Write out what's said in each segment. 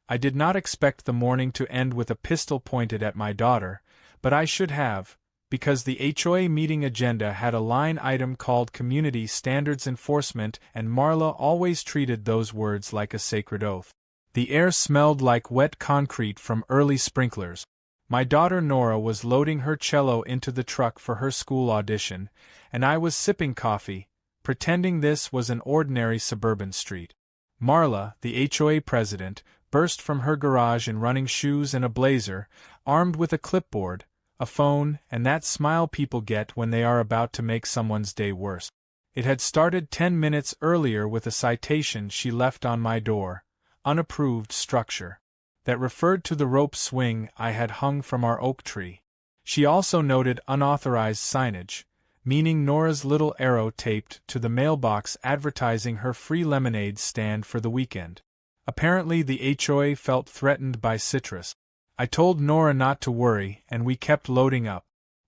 I did not expect the morning to end with a pistol pointed at my daughter, but I should have, because the HOA meeting agenda had a line item called Community Standards Enforcement, and Marla always treated those words like a sacred oath. The air smelled like wet concrete from early sprinklers. My daughter Nora was loading her cello into the truck for her school audition, and I was sipping coffee, pretending this was an ordinary suburban street. Marla, the HOA president, burst from her garage in running shoes and a blazer, armed with a clipboard, a phone, and that smile people get when they are about to make someone's day worse. It had started 10 minutes earlier with a citation she left on my door, unapproved structure, that referred to the rope swing I had hung from our oak tree. She also noted unauthorized signage, meaning Nora's little arrow taped to the mailbox advertising her free lemonade stand for the weekend. Apparently the HOA felt threatened by citrus. I told Nora not to worry, and we kept loading up.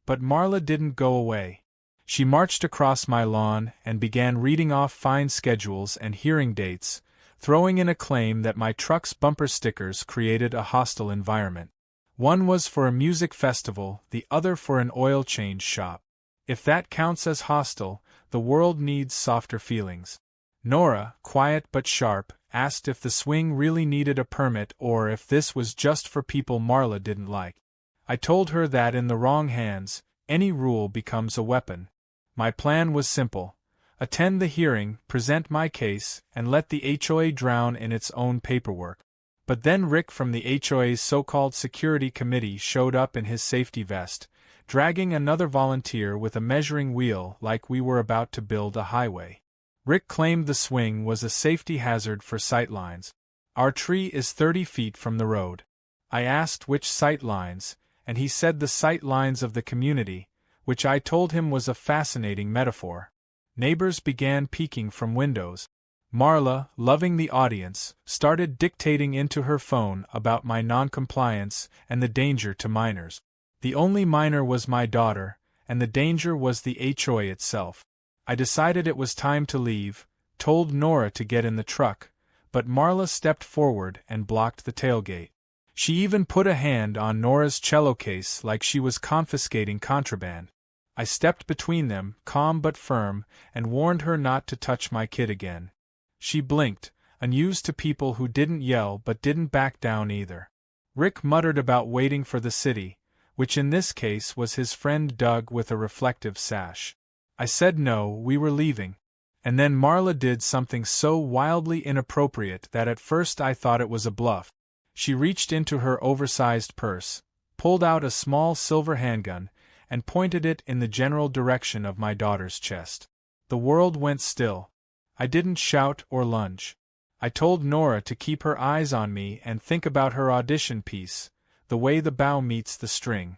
But Marla didn't go away. She marched across my lawn and began reading off fine schedules and hearing dates, throwing in a claim that my truck's bumper stickers created a hostile environment. One was for a music festival, the other for an oil change shop. If that counts as hostile, the world needs softer feelings. Nora, quiet but sharp, asked if the swing really needed a permit or if this was just for people Marla didn't like. I told her that in the wrong hands, any rule becomes a weapon. My plan was simple: attend the hearing, present my case, and let the HOA drown in its own paperwork. But then Rick from the HOA's so-called security committee showed up in his safety vest, dragging another volunteer with a measuring wheel like we were about to build a highway. Rick claimed the swing was a safety hazard for sightlines. Our tree is 30 feet from the road. I asked which sightlines, and he said the sight lines of the community, which I told him was a fascinating metaphor. Neighbors began peeking from windows. Marla, loving the audience, started dictating into her phone about my noncompliance and the danger to minors. The only minor was my daughter, and the danger was the HOA itself. I decided it was time to leave, told Nora to get in the truck, but Marla stepped forward and blocked the tailgate. She even put a hand on Nora's cello case like she was confiscating contraband. I stepped between them, calm but firm, and warned her not to touch my kid again. She blinked, unused to people who didn't yell but didn't back down either. Rick muttered about waiting for the city, which in this case was his friend Doug with a reflective sash. I said no, we were leaving. And then Marla did something so wildly inappropriate that at first I thought it was a bluff. She reached into her oversized purse, pulled out a small silver handgun, and pointed it in the general direction of my daughter's chest. The world went still. I didn't shout or lunge. I told Nora to keep her eyes on me and think about her audition piece, the way the bow meets the string.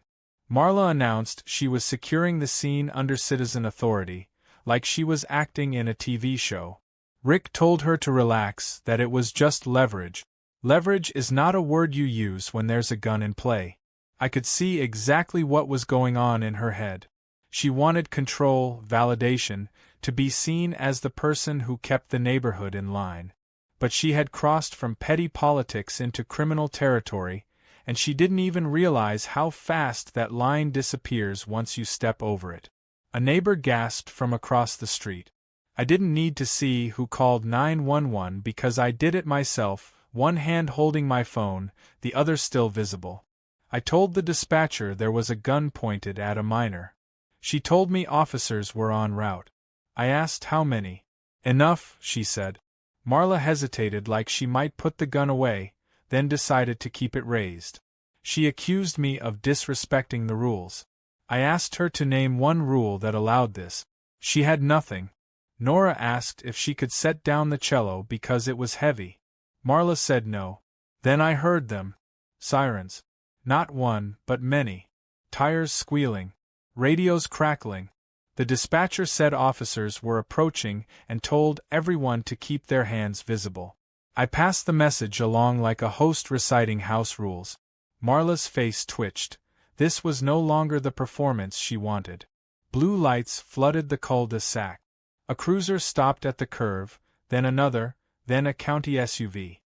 Marla announced she was securing the scene under citizen authority, like she was acting in a TV show. Rick told her to relax, that it was just leverage. Leverage is not a word you use when there's a gun in play. I could see exactly what was going on in her head. She wanted control, validation, to be seen as the person who kept the neighborhood in line. But she had crossed from petty politics into criminal territory, and she didn't even realize how fast that line disappears once you step over it. A neighbor gasped from across the street. I didn't need to see who called 911 because I did it myself, one hand holding my phone, the other still visible. I told the dispatcher there was a gun pointed at a minor. She told me officers were en route. I asked how many. Enough, she said. Marla hesitated like she might put the gun away, then decided to keep it raised. She accused me of disrespecting the rules. I asked her to name one rule that allowed this. She had nothing. Nora asked if she could set down the cello because it was heavy. Marla said no. Then I heard them. Sirens. Not one, but many. Tires squealing. Radios crackling. The dispatcher said officers were approaching and told everyone to keep their hands visible. I passed the message along like a host reciting house rules. Marla's face twitched. This was no longer the performance she wanted. Blue lights flooded the cul-de-sac. A cruiser stopped at the curve, then another, then a county SUV.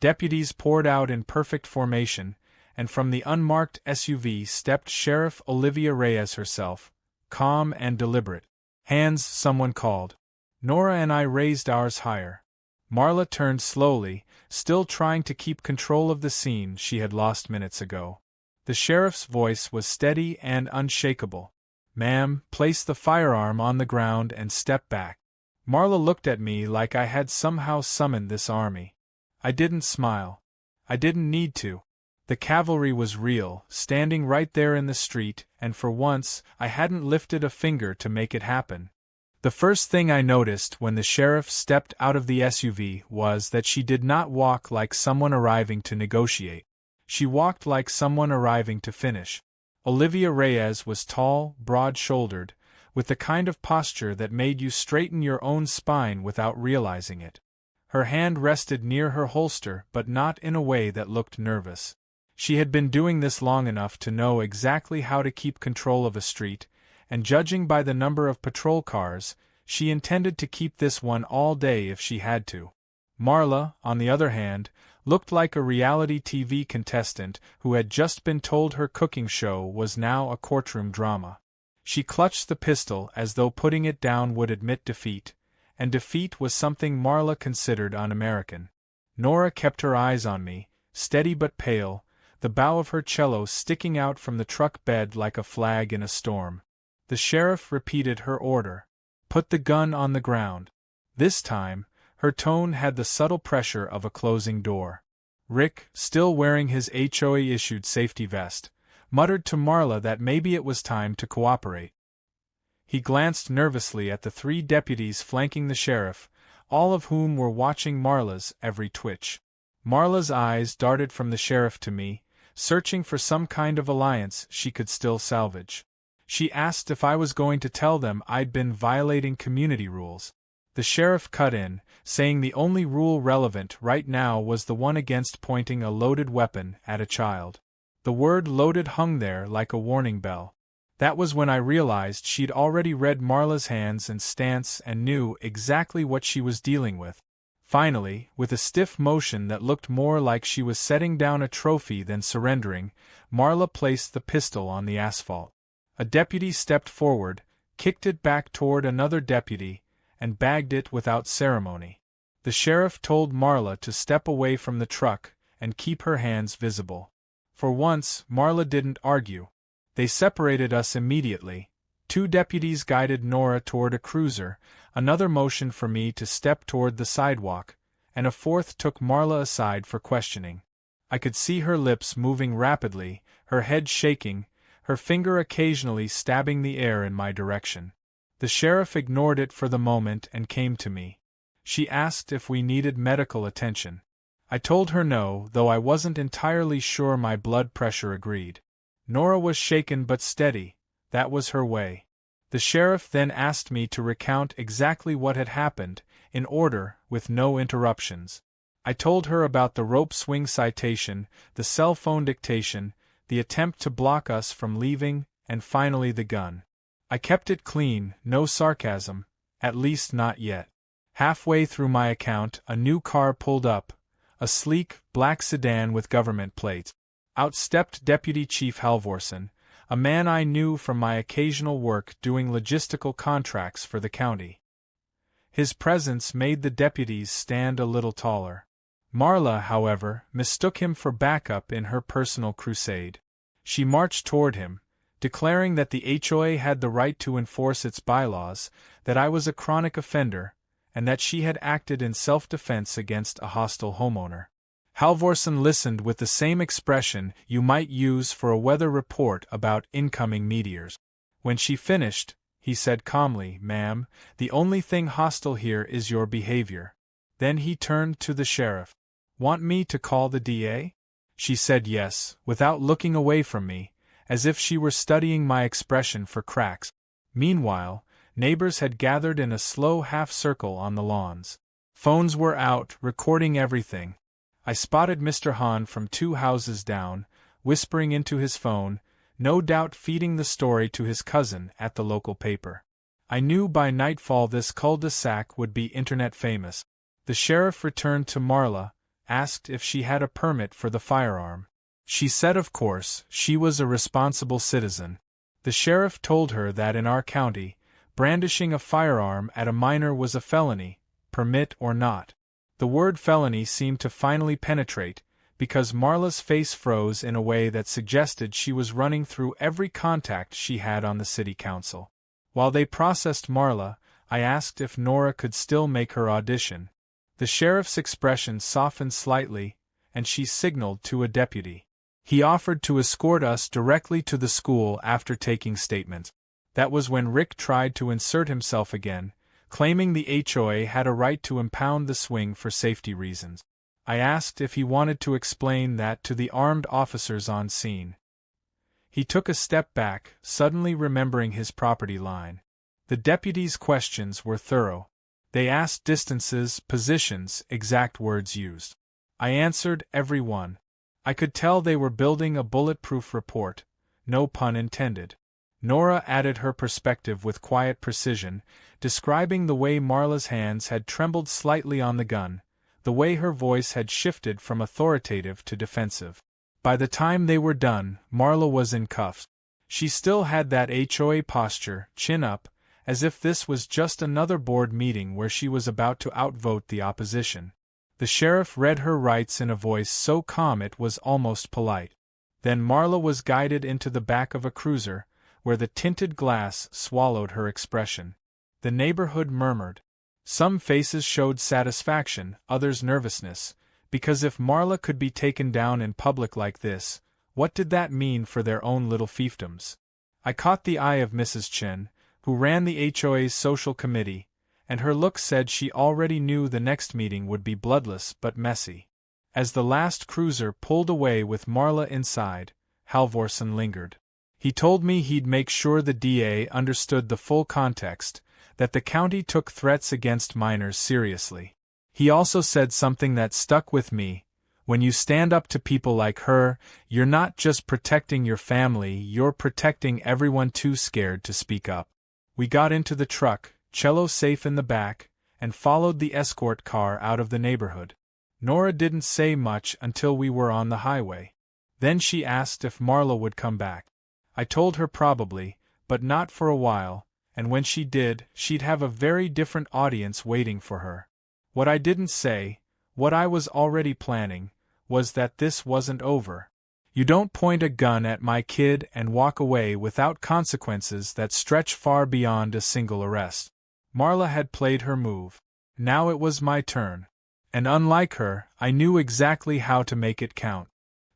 Deputies poured out in perfect formation, and from the unmarked SUV stepped Sheriff Olivia Reyes herself, calm and deliberate. "Hands," someone called. Nora and I raised ours higher. Marla turned slowly, still trying to keep control of the scene she had lost minutes ago. The sheriff's voice was steady and unshakable. "Ma'am, place the firearm on the ground and step back." Marla looked at me like I had somehow summoned this army. I didn't smile. I didn't need to. The cavalry was real, standing right there in the street, and for once, I hadn't lifted a finger to make it happen. The first thing I noticed when the sheriff stepped out of the SUV was that she did not walk like someone arriving to negotiate. She walked like someone arriving to finish. Olivia Reyes was tall, broad-shouldered, with the kind of posture that made you straighten your own spine without realizing it. Her hand rested near her holster, but not in a way that looked nervous. She had been doing this long enough to know exactly how to keep control of a street, and judging by the number of patrol cars, she intended to keep this one all day if she had to. Marla, on the other hand, looked like a reality TV contestant who had just been told her cooking show was now a courtroom drama. She clutched the pistol as though putting it down would admit defeat, and defeat was something Marla considered un-American. Nora kept her eyes on me, steady but pale, the bow of her cello sticking out from the truck bed like a flag in a storm. The sheriff repeated her order. "Put the gun on the ground." This time, her tone had the subtle pressure of a closing door. Rick, still wearing his HOA-issued safety vest, muttered to Marla that maybe it was time to cooperate. He glanced nervously at the 3 deputies flanking the sheriff, all of whom were watching Marla's every twitch. Marla's eyes darted from the sheriff to me, searching for some kind of alliance she could still salvage. She asked if I was going to tell them I'd been violating community rules. The sheriff cut in, saying the only rule relevant right now was the one against pointing a loaded weapon at a child. The word loaded hung there like a warning bell. That was when I realized she'd already read Marla's hands and stance and knew exactly what she was dealing with. Finally, with a stiff motion that looked more like she was setting down a trophy than surrendering, Marla placed the pistol on the asphalt. A deputy stepped forward, kicked it back toward another deputy, and bagged it without ceremony. The sheriff told Marla to step away from the truck and keep her hands visible. For once, Marla didn't argue. They separated us immediately. 2 deputies guided Nora toward a cruiser, another motioned for me to step toward the sidewalk, and a 4th took Marla aside for questioning. I could see her lips moving rapidly, her head shaking, her finger occasionally stabbing the air in my direction. The sheriff ignored it for the moment and came to me. She asked if we needed medical attention. I told her no, though I wasn't entirely sure my blood pressure agreed. Nora was shaken but steady. That was her way. The sheriff then asked me to recount exactly what had happened, in order, with no interruptions. I told her about the rope swing citation, the cell phone dictation, the attempt to block us from leaving, and finally the gun. I kept it clean, no sarcasm, at least not yet. Halfway through my account, a new car pulled up, a sleek, black sedan with government plates. Out stepped Deputy Chief Halvorsen, a man I knew from my occasional work doing logistical contracts for the county. His presence made the deputies stand a little taller. Marla, however, mistook him for backup in her personal crusade. She marched toward him, declaring that the HOA had the right to enforce its bylaws, that I was a chronic offender, and that she had acted in self-defense against a hostile homeowner. Halvorsen listened with the same expression you might use for a weather report about incoming meteors. When she finished, he said calmly, "Ma'am, the only thing hostile here is your behavior." Then he turned to the sheriff. "Want me to call the DA?" She said yes, without looking away from me, as if she were studying my expression for cracks. Meanwhile, neighbors had gathered in a slow half-circle on the lawns. Phones were out, recording everything. I spotted Mr. Hahn from 2 houses down, whispering into his phone, no doubt feeding the story to his cousin at the local paper. I knew by nightfall this cul-de-sac would be internet famous. The sheriff returned to Marla, asked if she had a permit for the firearm. She said of course, she was a responsible citizen. The sheriff told her that in our county, brandishing a firearm at a minor was a felony, permit or not. The word felony seemed to finally penetrate, because Marla's face froze in a way that suggested she was running through every contact she had on the city council. While they processed Marla, I asked if Nora could still make her audition. The sheriff's expression softened slightly, and she signaled to a deputy. He offered to escort us directly to the school after taking statements. That was when Rick tried to insert himself again, claiming the HOA had a right to impound the swing for safety reasons. I asked if he wanted to explain that to the armed officers on scene. He took a step back, suddenly remembering his property line. The deputies' questions were thorough. They asked distances, positions, exact words used. I answered every one. I could tell they were building a bulletproof report, no pun intended. Nora added her perspective with quiet precision, describing the way Marla's hands had trembled slightly on the gun, the way her voice had shifted from authoritative to defensive. By the time they were done, Marla was in cuffs. She still had that HOA posture, chin up, as if this was just another board meeting where she was about to outvote the opposition. The sheriff read her rights in a voice so calm it was almost polite. Then Marla was guided into the back of a cruiser, where the tinted glass swallowed her expression. The neighborhood murmured. Some faces showed satisfaction, others nervousness, because if Marla could be taken down in public like this, what did that mean for their own little fiefdoms? I caught the eye of Mrs. Chen, who ran the HOA's social committee, and her look said she already knew the next meeting would be bloodless but messy. As the last cruiser pulled away with Marla inside, Halvorsen lingered. He told me he'd make sure the DA understood the full context, that the county took threats against minors seriously. He also said something that stuck with me: when you stand up to people like her, you're not just protecting your family, you're protecting everyone too scared to speak up. We got into the truck, Cello safe in the back, and followed the escort car out of the neighborhood. Nora didn't say much until we were on the highway. Then she asked if Marla would come back. I told her probably, but not for a while, and when she did, she'd have a very different audience waiting for her. What I didn't say, what I was already planning, was that this wasn't over. You don't point a gun at my kid and walk away without consequences that stretch far beyond a single arrest. Marla had played her move. Now it was my turn. And unlike her, I knew exactly how to make it count.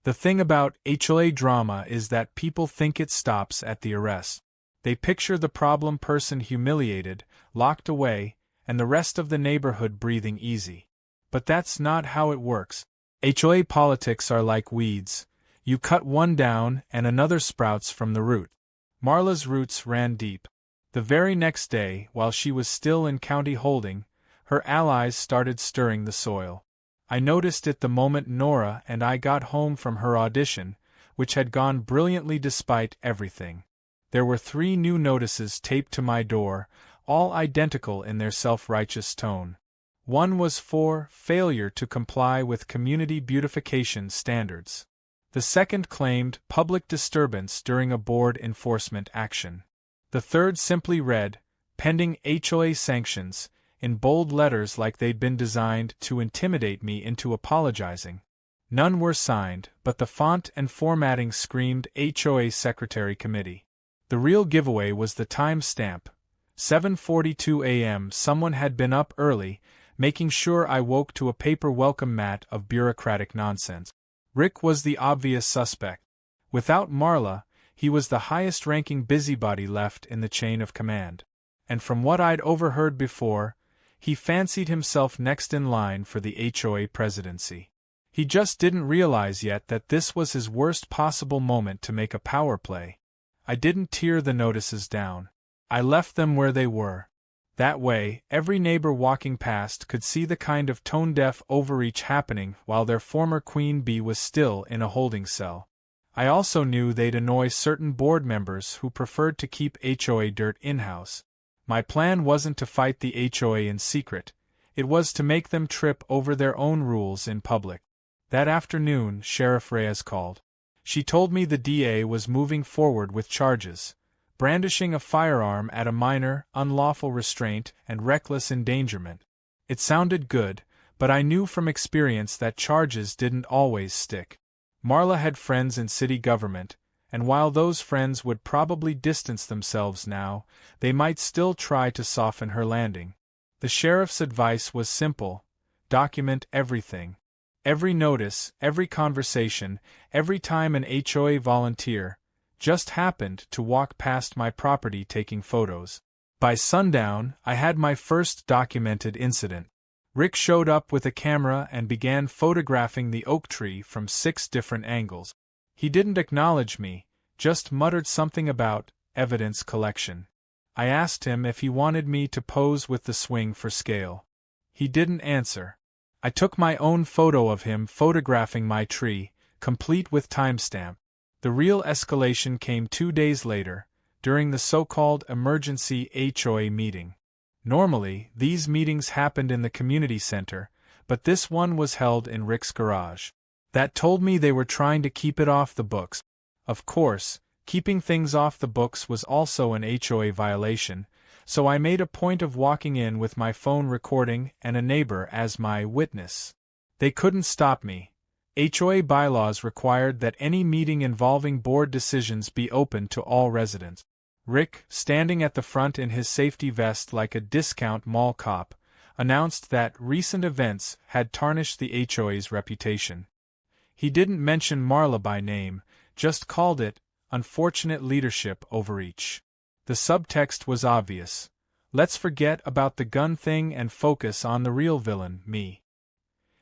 The thing about HOA drama is that people think it stops at the arrest. They picture the problem person humiliated, locked away, and the rest of the neighborhood breathing easy. But that's not how it works. HOA politics are like weeds. You cut one down and another sprouts from the root. Marla's roots ran deep. The very next day, while she was still in county holding, her allies started stirring the soil. I noticed it the moment Nora and I got home from her audition, which had gone brilliantly despite everything. There were 3 new notices taped to my door, all identical in their self-righteous tone. One was for failure to comply with community beautification standards. The second claimed public disturbance during a board enforcement action. The third simply read, pending HOA sanctions, in bold letters like they'd been designed to intimidate me into apologizing. None were signed, but the font and formatting screamed HOA Secretary Committee. The real giveaway was the time stamp. 7:42 a.m. Someone had been up early, making sure I woke to a paper welcome mat of bureaucratic nonsense. Rick was the obvious suspect. Without Marla, he was the highest-ranking busybody left in the chain of command. And from what I'd overheard before, he fancied himself next in line for the HOA presidency. He just didn't realize yet that this was his worst possible moment to make a power play. I didn't tear the notices down. I left them where they were. That way, every neighbor walking past could see the kind of tone-deaf overreach happening while their former queen bee was still in a holding cell. I also knew they'd annoy certain board members who preferred to keep HOA dirt in-house. My plan wasn't to fight the HOA in secret, It was to make them trip over their own rules in public. That afternoon, Sheriff Reyes called. She told me the DA was moving forward with charges, brandishing a firearm at a minor, unlawful restraint, and reckless endangerment. It sounded good, but I knew from experience that charges didn't always stick. Marla had friends in city government, and while those friends would probably distance themselves now, they might still try to soften her landing. The sheriff's advice was simple: document everything. Every notice, every conversation, every time an HOA volunteer just happened to walk past my property taking photos. By sundown, I had my first documented incident. Rick showed up with a camera and began photographing the oak tree from 6 different angles. He didn't acknowledge me, just muttered something about evidence collection. I asked him if he wanted me to pose with the swing for scale. He didn't answer. I took my own photo of him photographing my tree, complete with timestamp. The real escalation came 2 days later, during the so-called emergency HOA meeting. Normally, these meetings happened in the community center, but this one was held in Rick's garage. That told me they were trying to keep it off the books. Of course, keeping things off the books was also an HOA violation, so I made a point of walking in with my phone recording and a neighbor as my witness. They couldn't stop me. HOA bylaws required that any meeting involving board decisions be open to all residents. Rick, standing at the front in his safety vest like a discount mall cop, announced that recent events had tarnished the HOA's reputation. He didn't mention Marla by name, just called it unfortunate leadership overreach. The subtext was obvious. Let's forget about the gun thing and focus on the real villain, me.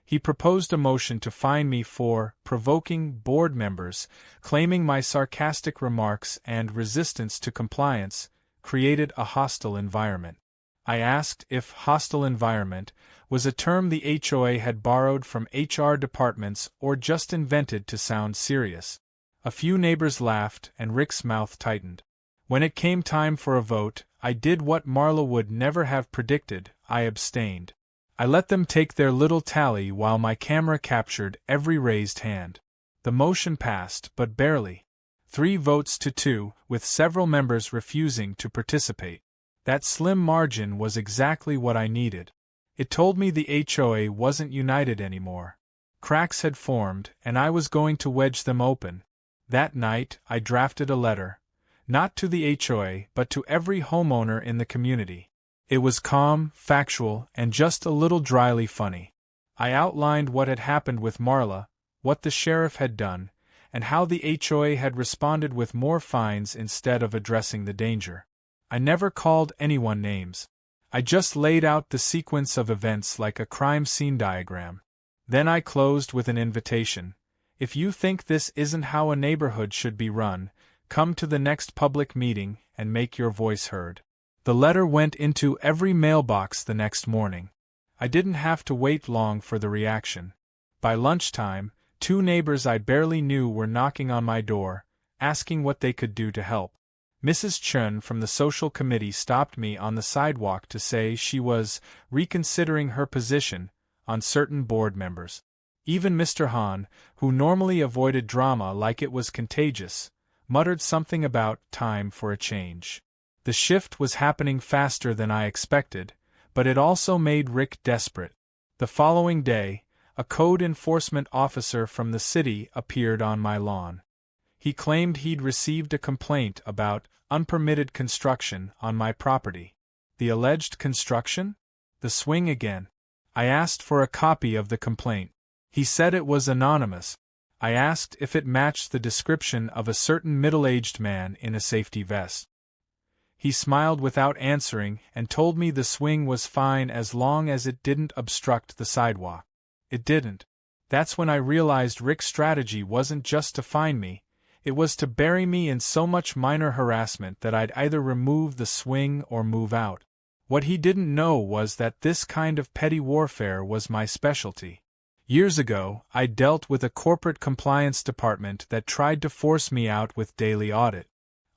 He proposed a motion to fine me for provoking board members, claiming my sarcastic remarks and resistance to compliance created a hostile environment. I asked if hostile environment was a term the HOA had borrowed from HR departments or just invented to sound serious. A few neighbors laughed and Rick's mouth tightened. When it came time for a vote, I did what Marla would never have predicted: I abstained. I let them take their little tally while my camera captured every raised hand. The motion passed, but barely. 3 votes to 2, with several members refusing to participate. That slim margin was exactly what I needed. It told me the HOA wasn't united anymore. Cracks had formed, and I was going to wedge them open. That night, I drafted a letter, not to the HOA, but to every homeowner in the community. It was calm, factual, and just a little dryly funny. I outlined what had happened with Marla, what the sheriff had done, and how the HOA had responded with more fines instead of addressing the danger. I never called anyone names. I just laid out the sequence of events like a crime scene diagram. Then I closed with an invitation. If you think this isn't how a neighborhood should be run, come to the next public meeting and make your voice heard. The letter went into every mailbox the next morning. I didn't have to wait long for the reaction. By lunchtime, 2 neighbors I barely knew were knocking on my door, asking what they could do to help. Mrs. Chun from the social committee stopped me on the sidewalk to say she was reconsidering her position on certain board members. Even Mr. Han, who normally avoided drama like it was contagious, muttered something about time for a change. The shift was happening faster than I expected, but it also made Rick desperate. The following day, a code enforcement officer from the city appeared on my lawn. He claimed he'd received a complaint about unpermitted construction on my property. The alleged construction? The swing again. I asked for a copy of the complaint. He said it was anonymous. I asked if it matched the description of a certain middle-aged man in a safety vest. He smiled without answering and told me the swing was fine as long as it didn't obstruct the sidewalk. It didn't. That's when I realized Rick's strategy wasn't just to fine me, it was to bury me in so much minor harassment that I'd either remove the swing or move out. What he didn't know was that this kind of petty warfare was my specialty. Years ago, I dealt with a corporate compliance department that tried to force me out with daily audit.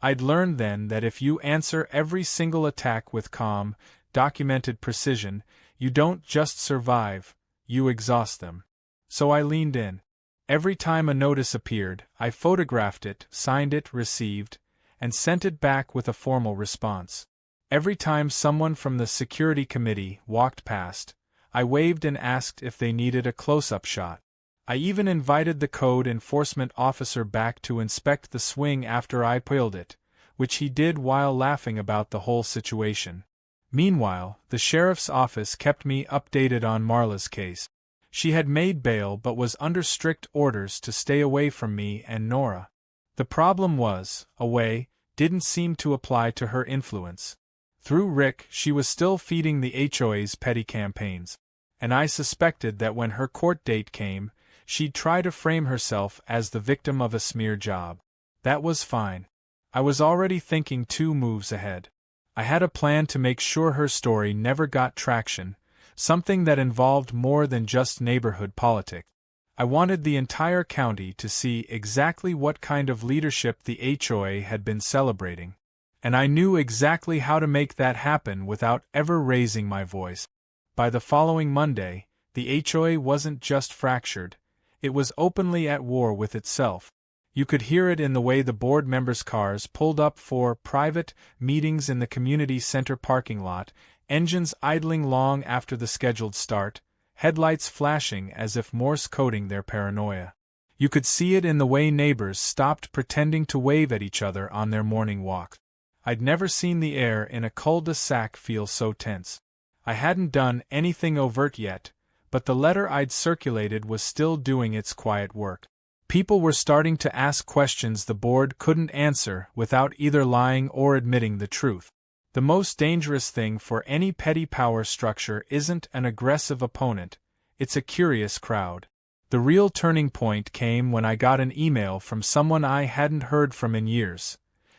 I'd learned then that if you answer every single attack with calm, documented precision, You don't just survive, you exhaust them. So I leaned in. Every time a notice appeared, I photographed it, signed it, received, and sent it back with a formal response. Every time someone from the security committee walked past, I waved and asked if they needed a close-up shot. I even invited the code enforcement officer back to inspect the swing after I peeled it, which he did while laughing about the whole situation. Meanwhile, the sheriff's office kept me updated on Marla's case. She had made bail but was under strict orders to stay away from me and Nora. The problem was, away didn't seem to apply to her influence. Through Rick, she was still feeding the HOA's petty campaigns, and I suspected that when her court date came, she'd try to frame herself as the victim of a smear job. That was fine. I was already thinking 2 moves ahead. I had a plan to make sure her story never got traction, something that involved more than just neighborhood politics. I wanted the entire county to see exactly what kind of leadership the HOA had been celebrating, and I knew exactly how to make that happen without ever raising my voice. By the following Monday, the HOA wasn't just fractured, it was openly at war with itself. You could hear it in the way the board members' cars pulled up for private meetings in the community center parking lot, engines idling long after the scheduled start, headlights flashing as if Morse coding their paranoia. You could see it in the way neighbors stopped pretending to wave at each other on their morning walk. I'd never seen the air in a cul-de-sac feel so tense. I hadn't done anything overt yet, but the letter I'd circulated was still doing its quiet work. People were starting to ask questions the board couldn't answer without either lying or admitting the truth. The most dangerous thing for any petty power structure isn't an aggressive opponent, it's a curious crowd. The real turning point came when I got an email from someone I hadn't heard from in years.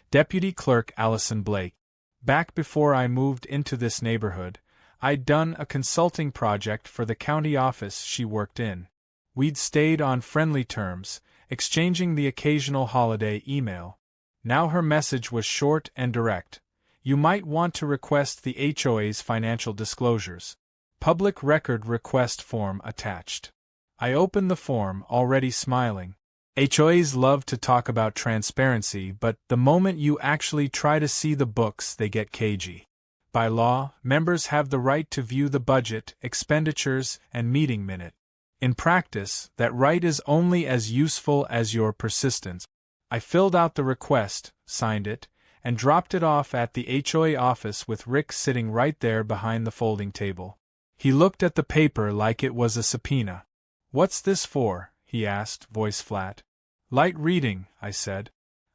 Deputy Clerk Allison Blake. Back before I moved into this neighborhood, I'd done a consulting project for the county office she worked in. We'd stayed on friendly terms, exchanging the occasional holiday email. Now her message was short and direct. You might want to request the HOA's financial disclosures. Public record request form attached. I opened the form, already smiling. HOAs love to talk about transparency, but the moment you actually try to see the books, they get cagey. By law, members have the right to view the budget, expenditures, and meeting minute. In practice, that right is only as useful as your persistence. I filled out the request, signed it, and dropped it off at the HOA office with Rick sitting right there behind the folding table. He looked at the paper like it was a subpoena. "What's this for?" he asked, voice flat. "Light reading," I said.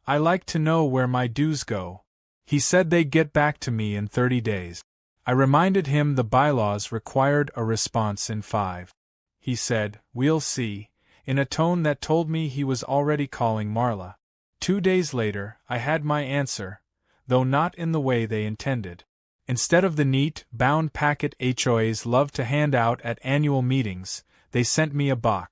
"I like to know where my dues go." He said they'd get back to me in 30 days. I reminded him the bylaws required a response in 5. He said, "We'll see," in a tone that told me he was already calling Marla. 2 days later, I had my answer, though not in the way they intended. Instead of the neat, bound packet HOAs love to hand out at annual meetings, they sent me a box.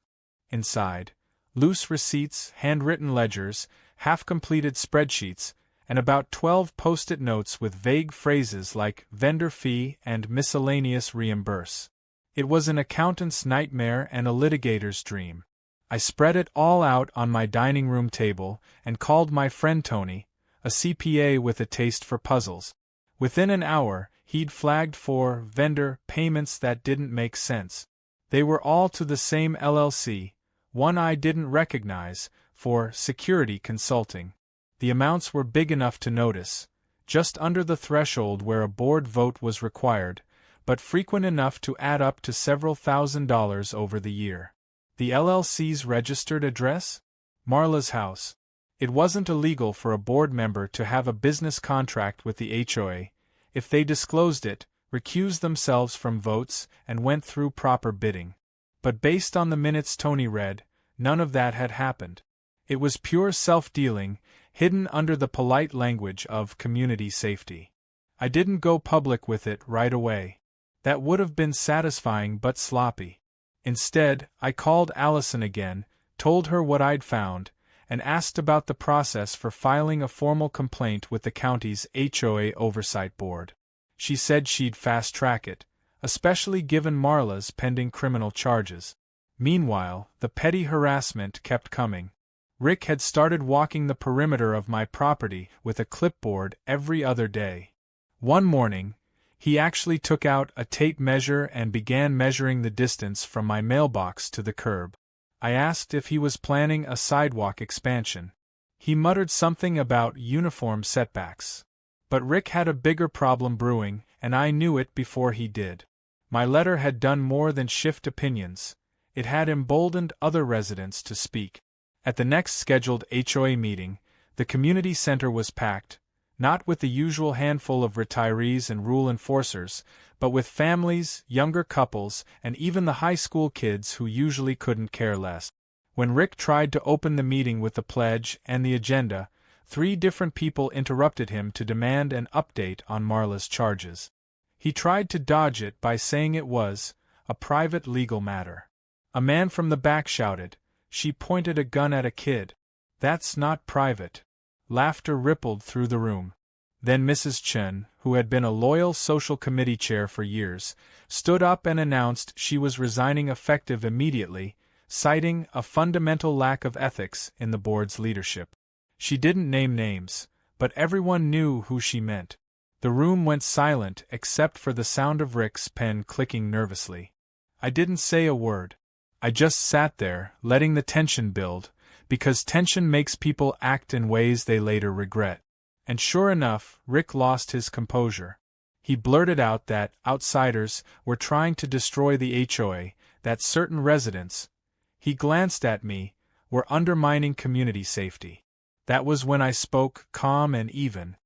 Inside, loose receipts, handwritten ledgers, half-completed spreadsheets, and about 12 post-it notes with vague phrases like vendor fee and miscellaneous reimburse. It was an accountant's nightmare and a litigator's dream. I spread it all out on my dining room table and called my friend Tony, a CPA with a taste for puzzles. Within an hour, he'd flagged 4 vendor payments that didn't make sense. They were all to the same LLC, one I didn't recognize, for security consulting. The amounts were big enough to notice, just under the threshold where a board vote was required, but frequent enough to add up to several $1,000s over the year. The LLC's registered address? Marla's house. It wasn't illegal for a board member to have a business contract with the HOA. If they disclosed it, recused themselves from votes, and went through proper bidding. But based on the minutes Tony read, none of that had happened. It was pure self-dealing, hidden under the polite language of community safety. I didn't go public with it right away. That would have been satisfying but sloppy. Instead, I called Allison again, told her what I'd found, and asked about the process for filing a formal complaint with the county's HOA Oversight Board. She said she'd fast-track it, especially given Marla's pending criminal charges. Meanwhile, the petty harassment kept coming. Rick had started walking the perimeter of my property with a clipboard every other day. One morning, he actually took out a tape measure and began measuring the distance from my mailbox to the curb. I asked if he was planning a sidewalk expansion. He muttered something about uniform setbacks. But Rick had a bigger problem brewing, and I knew it before he did. My letter had done more than shift opinions. It had emboldened other residents to speak. At the next scheduled HOA meeting, the community center was packed, not with the usual handful of retirees and rule enforcers, but with families, younger couples, and even the high school kids who usually couldn't care less. When Rick tried to open the meeting with the pledge and the agenda, 3 different people interrupted him to demand an update on Marla's charges. He tried to dodge it by saying it was a private legal matter. A man from the back shouted, "She pointed a gun at a kid. That's not private." Laughter rippled through the room. Then Mrs. Chen, who had been a loyal social committee chair for years, stood up and announced she was resigning effective immediately, citing a fundamental lack of ethics in the board's leadership. She didn't name names, but everyone knew who she meant. The room went silent except for the sound of Rick's pen clicking nervously. I didn't say a word. I just sat there, letting the tension build, because tension makes people act in ways they later regret. And sure enough, Rick lost his composure. He blurted out that outsiders were trying to destroy the HOA, that certain residents, he glanced at me, were undermining community safety. That was when I spoke, calm and even.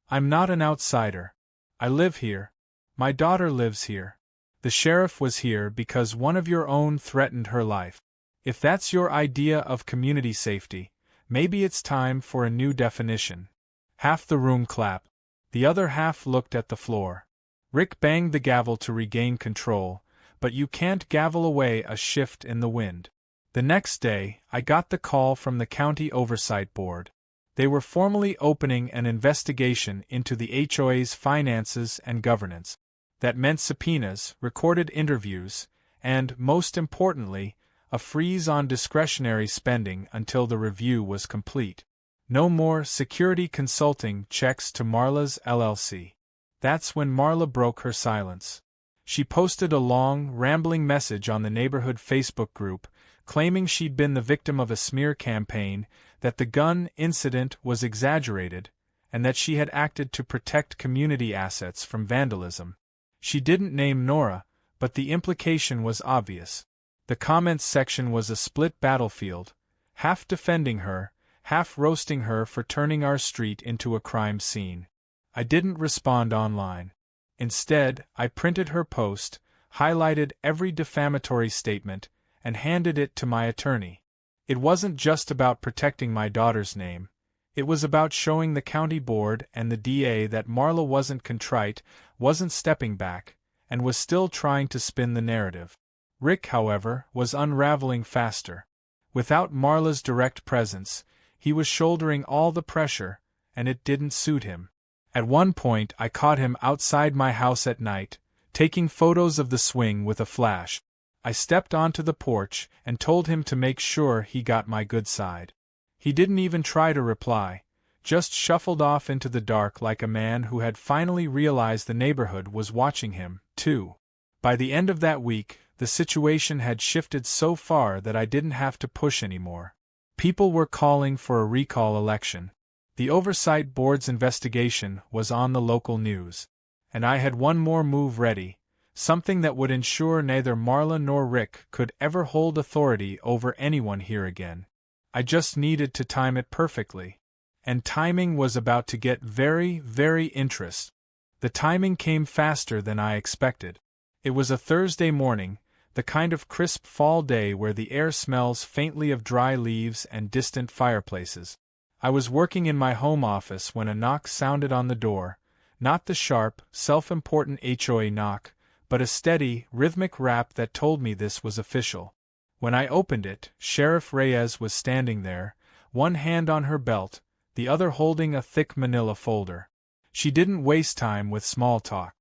"I'm not an outsider. I live here. My daughter lives here. The sheriff was here because one of your own threatened her life. If that's your idea of community safety, maybe it's time for a new definition." Half the room clapped. The other half looked at the floor. Rick banged the gavel to regain control, but you can't gavel away a shift in the wind. The next day, I got the call from the County Oversight Board. They were formally opening an investigation into the HOA's finances and governance. That meant subpoenas, recorded interviews, and, most importantly, a freeze on discretionary spending until the review was complete. No more security consulting checks to Marla's LLC. That's when Marla broke her silence. She posted a long, rambling message on the neighborhood Facebook group, claiming she'd been the victim of a smear campaign, that the gun incident was exaggerated, and that she had acted to protect community assets from vandalism. She didn't name Nora, but the implication was obvious. The comments section was a split battlefield, half defending her, half roasting her for turning our street into a crime scene. I didn't respond online. Instead, I printed her post, highlighted every defamatory statement, and handed it to my attorney. It wasn't just about protecting my daughter's name. It was about showing the county board and the DA that Marla wasn't contrite, wasn't stepping back, and was still trying to spin the narrative. Rick, however, was unraveling faster. Without Marla's direct presence, he was shouldering all the pressure, and it didn't suit him. At one point I caught him outside my house at night, taking photos of the swing with a flash. I stepped onto the porch and told him to make sure he got my good side. He didn't even try to reply, just shuffled off into the dark like a man who had finally realized the neighborhood was watching him, too. By the end of that week, the situation had shifted so far that I didn't have to push anymore. People were calling for a recall election. The Oversight Board's investigation was on the local news. And I had one more move ready, something that would ensure neither Marla nor Rick could ever hold authority over anyone here again. I just needed to time it perfectly. And timing was about to get very, very interesting. The timing came faster than I expected. It was a Thursday morning, the kind of crisp fall day where the air smells faintly of dry leaves and distant fireplaces. I was working in my home office when a knock sounded on the door, not the sharp, self-important HOA knock, but a steady, rhythmic rap that told me this was official. When I opened it, Sheriff Reyes was standing there, one hand on her belt, the other holding a thick manila folder. She didn't waste time with small talk.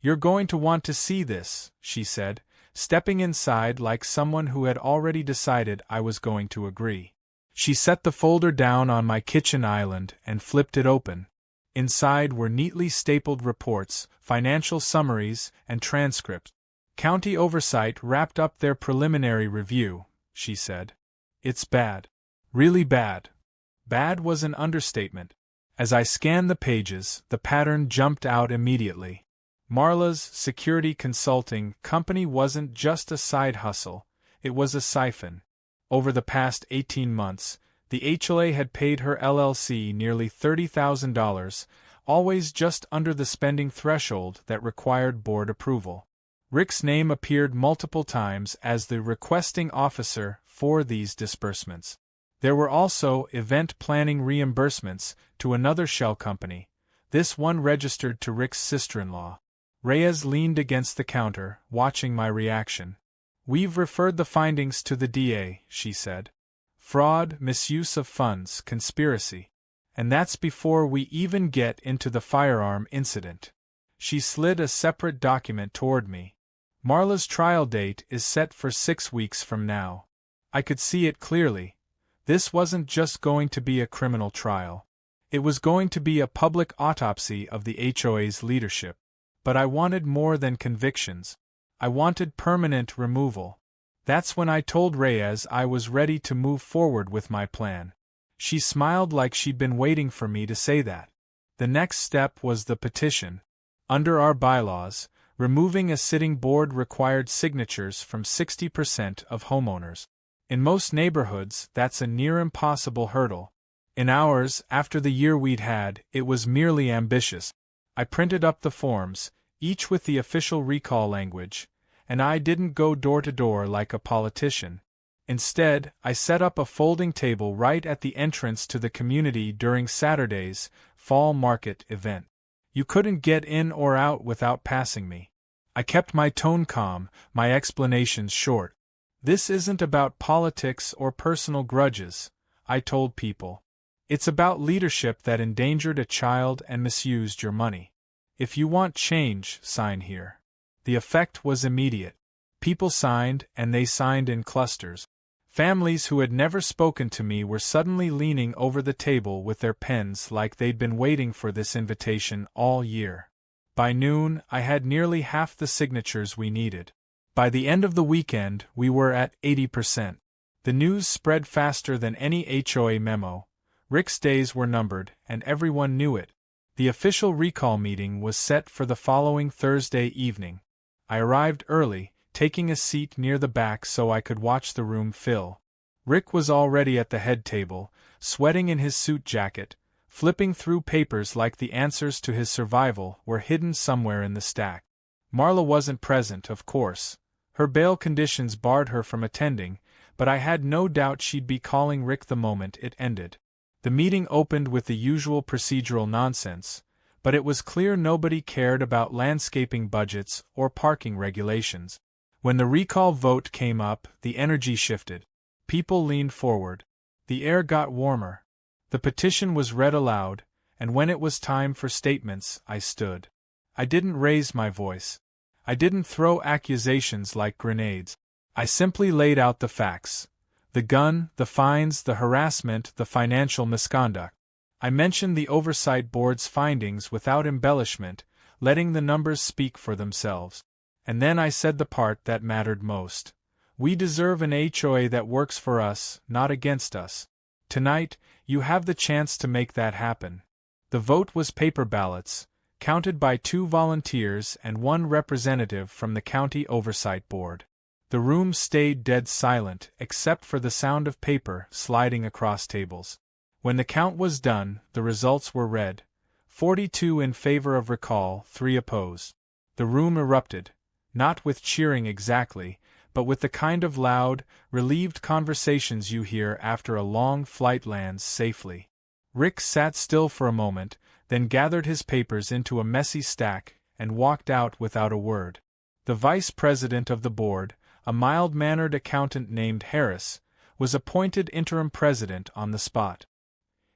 "You're going to want to see this," she said, stepping inside like someone who had already decided I was going to agree. She set the folder down on my kitchen island and flipped it open. Inside were neatly stapled reports, financial summaries, and transcripts. "County Oversight wrapped up their preliminary review," she said. "It's bad. Really bad." Bad was an understatement. As I scanned the pages, the pattern jumped out immediately. Marla's security consulting company wasn't just a side hustle, it was a siphon. Over the past 18 months, the HOA had paid her LLC nearly $30,000, always just under the spending threshold that required board approval. Rick's name appeared multiple times as the requesting officer for these disbursements. There were also event planning reimbursements to another shell company, this one registered to Rick's sister-in-law. Reyes leaned against the counter, watching my reaction. "We've referred the findings to the DA," she said. "Fraud, misuse of funds, conspiracy. And that's before we even get into the firearm incident." She slid a separate document toward me. "Marla's trial date is set for 6 weeks from now." I could see it clearly. This wasn't just going to be a criminal trial. It was going to be a public autopsy of the HOA's leadership. But I wanted more than convictions. I wanted permanent removal. That's when I told Reyes I was ready to move forward with my plan. She smiled like she'd been waiting for me to say that. The next step was the petition. Under our bylaws, removing a sitting board required signatures from 60% of homeowners. In most neighborhoods, that's a near impossible hurdle. In ours, after the year we'd had, it was merely ambitious. I printed up the forms, each with the official recall language, and I didn't go door to door like a politician. Instead, I set up a folding table right at the entrance to the community during Saturday's fall market event. You couldn't get in or out without passing me. I kept my tone calm, my explanations short. "This isn't about politics or personal grudges," I told people. "It's about leadership that endangered a child and misused your money. If you want change, sign here." The effect was immediate. People signed, and they signed in clusters. Families who had never spoken to me were suddenly leaning over the table with their pens like they'd been waiting for this invitation all year. By noon, I had nearly half the signatures we needed. By the end of the weekend, we were at 80%. The news spread faster than any HOA memo. Rick's days were numbered, and everyone knew it. The official recall meeting was set for the following Thursday evening. I arrived early, taking a seat near the back so I could watch the room fill. Rick was already at the head table, sweating in his suit jacket, flipping through papers like the answers to his survival were hidden somewhere in the stack. Marla wasn't present, of course. Her bail conditions barred her from attending, but I had no doubt she'd be calling Rick the moment it ended. The meeting opened with the usual procedural nonsense, but it was clear nobody cared about landscaping budgets or parking regulations. When the recall vote came up, the energy shifted. People leaned forward. The air got warmer. The petition was read aloud, and when it was time for statements, I stood. I didn't raise my voice. I didn't throw accusations like grenades. I simply laid out the facts. The gun, the fines, the harassment, the financial misconduct. I mentioned the Oversight Board's findings without embellishment, letting the numbers speak for themselves. And then I said the part that mattered most. We deserve an HOA that works for us, not against us. Tonight, you have the chance to make that happen. The vote was paper ballots, counted by 2 volunteers and 1 representative from the County Oversight Board. The room stayed dead silent except for the sound of paper sliding across tables. When the count was done, the results were read. 42 in favor of recall, 3 opposed. The room erupted, not with cheering exactly, but with the kind of loud, relieved conversations you hear after a long flight lands safely. Rick sat still for a moment, then gathered his papers into a messy stack and walked out without a word. The vice president of the board, a mild-mannered accountant named Harris, was appointed interim president on the spot.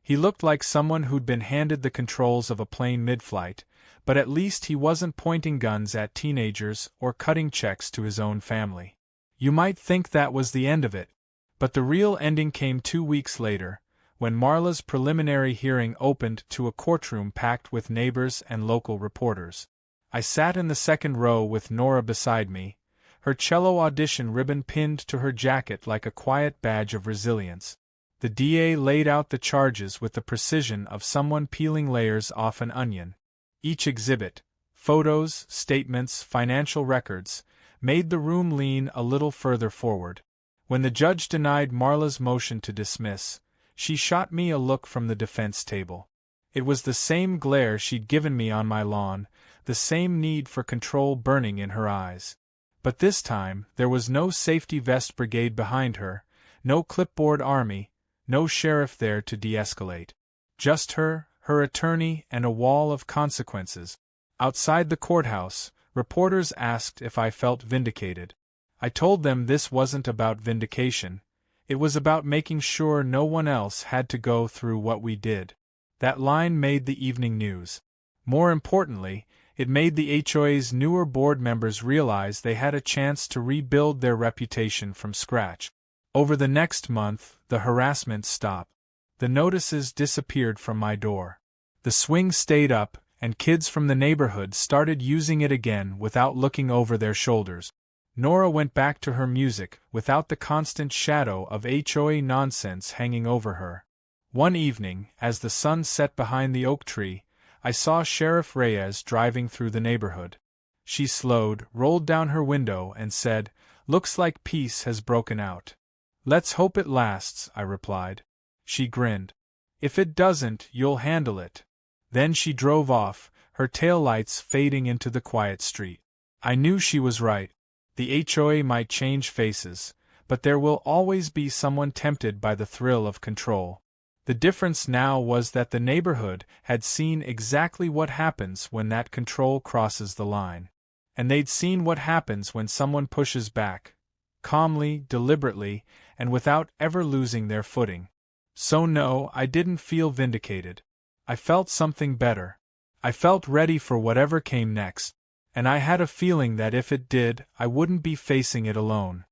He looked like someone who'd been handed the controls of a plane mid-flight, but at least he wasn't pointing guns at teenagers or cutting checks to his own family. You might think that was the end of it, but the real ending came 2 weeks later, when Marla's preliminary hearing opened to a courtroom packed with neighbors and local reporters. I sat in the second row with Nora beside me, her cello audition ribbon pinned to her jacket like a quiet badge of resilience. The DA laid out the charges with the precision of someone peeling layers off an onion. Each exhibit, photos, statements, financial records, made the room lean a little further forward. When the judge denied Marla's motion to dismiss, she shot me a look from the defense table. It was the same glare she'd given me on my lawn, the same need for control burning in her eyes. But this time, there was no safety vest brigade behind her, no clipboard army, no sheriff there to de-escalate. Just her attorney, and a wall of consequences. Outside the courthouse, reporters asked if I felt vindicated. I told them this wasn't about vindication. It was about making sure no one else had to go through what we did. That line made the evening news. More importantly, it made the HOA's newer board members realize they had a chance to rebuild their reputation from scratch. Over the next month, the harassment stopped. The notices disappeared from my door. The swing stayed up, and kids from the neighborhood started using it again without looking over their shoulders. Nora went back to her music without the constant shadow of HOA nonsense hanging over her. One evening, as the sun set behind the oak tree, I saw Sheriff Reyes driving through the neighborhood. She slowed, rolled down her window, and said, "Looks like peace has broken out." "Let's hope it lasts," I replied. She grinned. "If it doesn't, you'll handle it." Then she drove off, her taillights fading into the quiet street. I knew she was right. The HOA might change faces, but there will always be someone tempted by the thrill of control. The difference now was that the neighborhood had seen exactly what happens when that control crosses the line. And they'd seen what happens when someone pushes back, calmly, deliberately, and without ever losing their footing. So no, I didn't feel vindicated. I felt something better. I felt ready for whatever came next, and I had a feeling that if it did, I wouldn't be facing it alone.